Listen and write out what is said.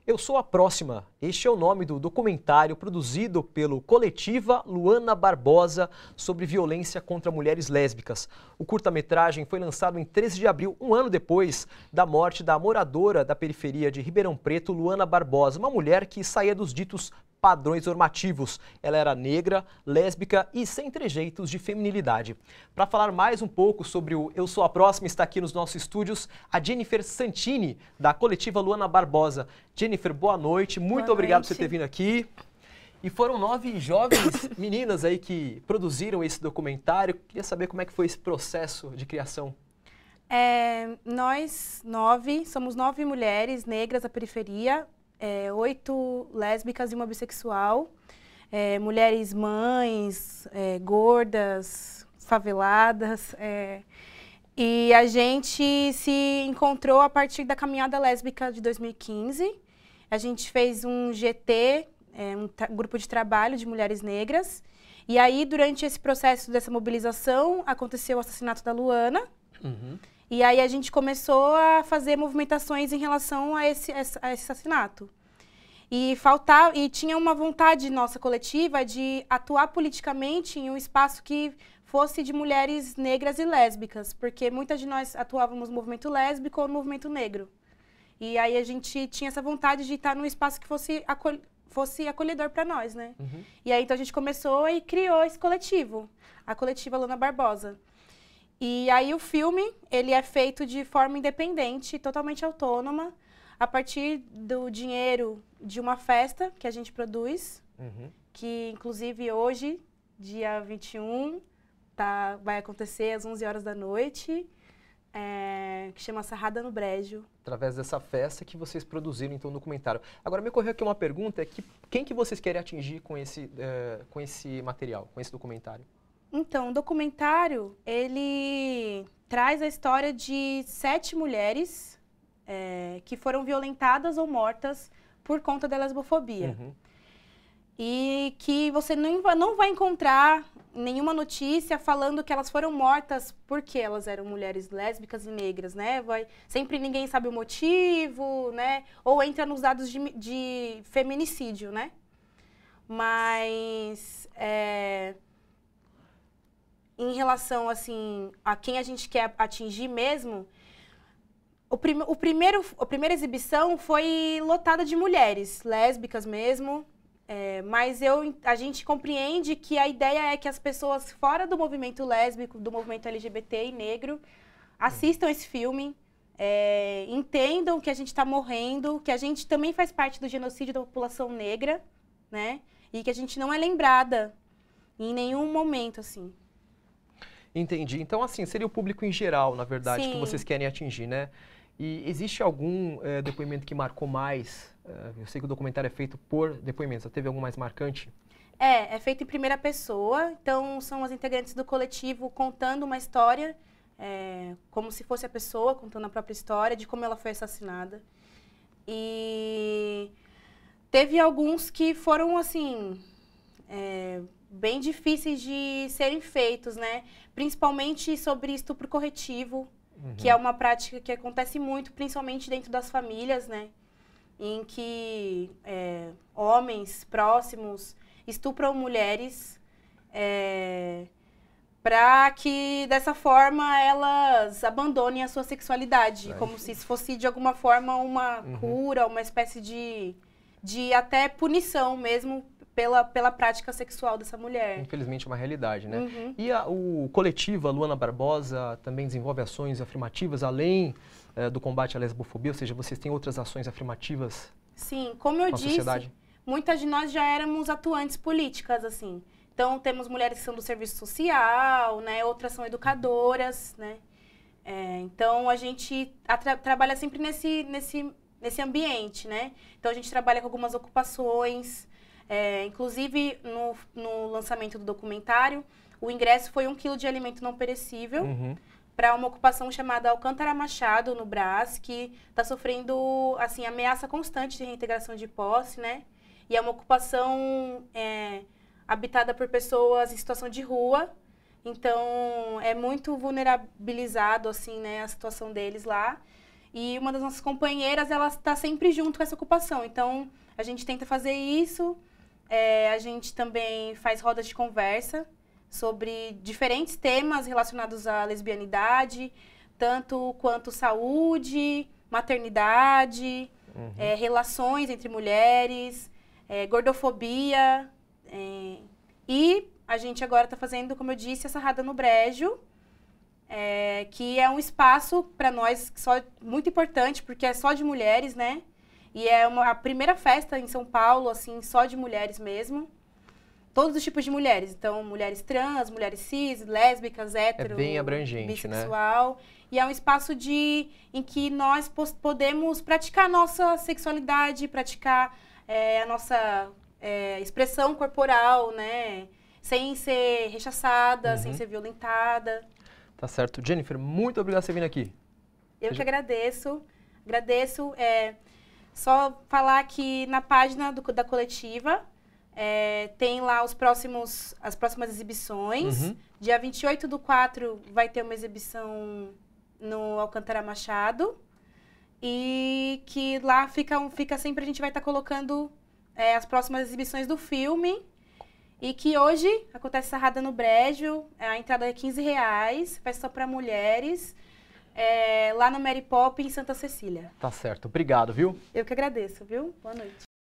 Eu sou a próxima. Este é o nome do documentário produzido pelo Coletiva Luana Barbosa sobre violência contra mulheres lésbicas. O curta-metragem foi lançado em 13 de abril, um ano depois da morte da moradora da periferia de Ribeirão Preto, Luana Barbosa, uma mulher que saía dos ditos padrões normativos. Ela era negra, lésbica e sem trejeitos de feminilidade. Para falar mais um pouco sobre o Eu Sou a Próxima, está aqui nos nossos estúdios a Jennifer Santini, da Coletiva Luana Barbosa. Jennifer, boa noite. Muito obrigado por você ter vindo aqui. E foram 9 jovens meninas aí que produziram esse documentário. Queria saber como é que foi esse processo de criação. Nós somos 9 mulheres negras da periferia, 8 lésbicas e uma bissexual, mulheres mães, gordas, faveladas. E a gente se encontrou a partir da Caminhada Lésbica de 2015. A gente fez um GT, um grupo de trabalho de mulheres negras. E aí, durante esse processo dessa mobilização, aconteceu o assassinato da Luana. Uhum. E aí a gente começou a fazer movimentações em relação a esse assassinato. E tinha uma vontade nossa coletiva de atuar politicamente em um espaço que fosse de mulheres negras e lésbicas, porque muitas de nós atuávamos no movimento lésbico ou no movimento negro. E aí a gente tinha essa vontade de estar num espaço que fosse acolhedor para nós, né? Uhum. E aí então a gente começou e criou esse coletivo, a Coletiva Luana Barbosa. E aí o filme, ele é feito de forma independente, totalmente autônoma, a partir do dinheiro de uma festa que a gente produz, que inclusive hoje, dia 21, vai acontecer às 11 horas da noite, que chama Sarrada no Brejo. Através dessa festa que vocês produziram, então, o documentário. Agora, me ocorreu aqui uma pergunta, quem que vocês querem atingir com esse material, com esse documentário? Então, o documentário, ele traz a história de 7 mulheres que foram violentadas ou mortas por conta da lesbofobia. Uhum. E que você não vai encontrar nenhuma notícia falando que elas foram mortas porque elas eram mulheres lésbicas e negras, né? Sempre ninguém sabe o motivo, né? Ou entra nos dados de feminicídio, né? Mas... em relação, assim, a quem a gente quer atingir mesmo, a primeira exibição foi lotada de mulheres, lésbicas mesmo, mas a gente compreende que a ideia é que as pessoas fora do movimento lésbico, do movimento LGBT e negro, assistam esse filme, entendam que a gente está morrendo, que a gente também faz parte do genocídio da população negra, né? E que a gente não é lembrada em nenhum momento, assim. Entendi. Então, assim, seria o público em geral, na verdade, Sim. que vocês querem atingir, né? E existe algum depoimento que marcou mais? Eu sei que o documentário é feito por depoimentos. Teve algum mais marcante? É feito em primeira pessoa. Então, são as integrantes do coletivo contando uma história, como se fosse a pessoa contando a própria história, de como ela foi assassinada. E teve alguns que foram, assim... bem difíceis de serem feitos, né? Principalmente sobre estupro corretivo, que é uma prática que acontece muito, principalmente dentro das famílias, né? Em que homens próximos estupram mulheres para que, dessa forma, elas abandonem a sua sexualidade, como se isso fosse, de alguma forma, uma cura, uma espécie de até punição mesmo, pela prática sexual dessa mulher. Infelizmente é uma realidade, né? E o coletivo, a Luana Barbosa, também desenvolve ações afirmativas, além do combate à lesbofobia, ou seja, vocês têm outras ações afirmativas? Sim, como eu disse, muitas de nós já éramos atuantes políticas, assim. Então, temos mulheres que são do serviço social, né? Outras são educadoras, né? Então, a gente trabalha sempre nesse ambiente, né? Então, a gente trabalha com algumas ocupações. Inclusive, no lançamento do documentário, o ingresso foi 1 quilo de alimento não perecível para uma ocupação chamada Alcântara Machado, no Brás, que está sofrendo, assim, ameaça constante de reintegração de posse, né? E é uma ocupação habitada por pessoas em situação de rua. Então, é muito vulnerabilizado, assim, né, a situação deles lá. E uma das nossas companheiras, ela está sempre junto com essa ocupação. Então, a gente tenta fazer isso. A gente também faz rodas de conversa sobre diferentes temas relacionados à lesbianidade, tanto quanto saúde, maternidade, relações entre mulheres, gordofobia. E a gente agora está fazendo, como eu disse, a Sarrada no Brejo, que é um espaço para nós muito importante, porque é só de mulheres, né? E é a primeira festa em São Paulo, assim, só de mulheres mesmo. Todos os tipos de mulheres. Então, mulheres trans, mulheres cis, lésbicas, hétero, bem abrangente, bissexual. Né? E é um espaço em que nós podemos praticar a nossa sexualidade, praticar a nossa expressão corporal, né? Sem ser rechaçada, sem ser violentada. Tá certo. Jennifer, muito obrigado por você vir aqui. Eu que agradeço. Agradeço. Só falar que na página da coletiva tem lá as próximas exibições. Dia 28/4 vai ter uma exibição no Alcântara Machado. E que lá fica sempre, a gente vai estar colocando as próximas exibições do filme. E que hoje acontece Sarrada no Brejo, a entrada é R$15, vai só para mulheres. Lá no Mary Pop, em Santa Cecília. Tá certo. Obrigado, viu? Eu que agradeço, viu? Boa noite.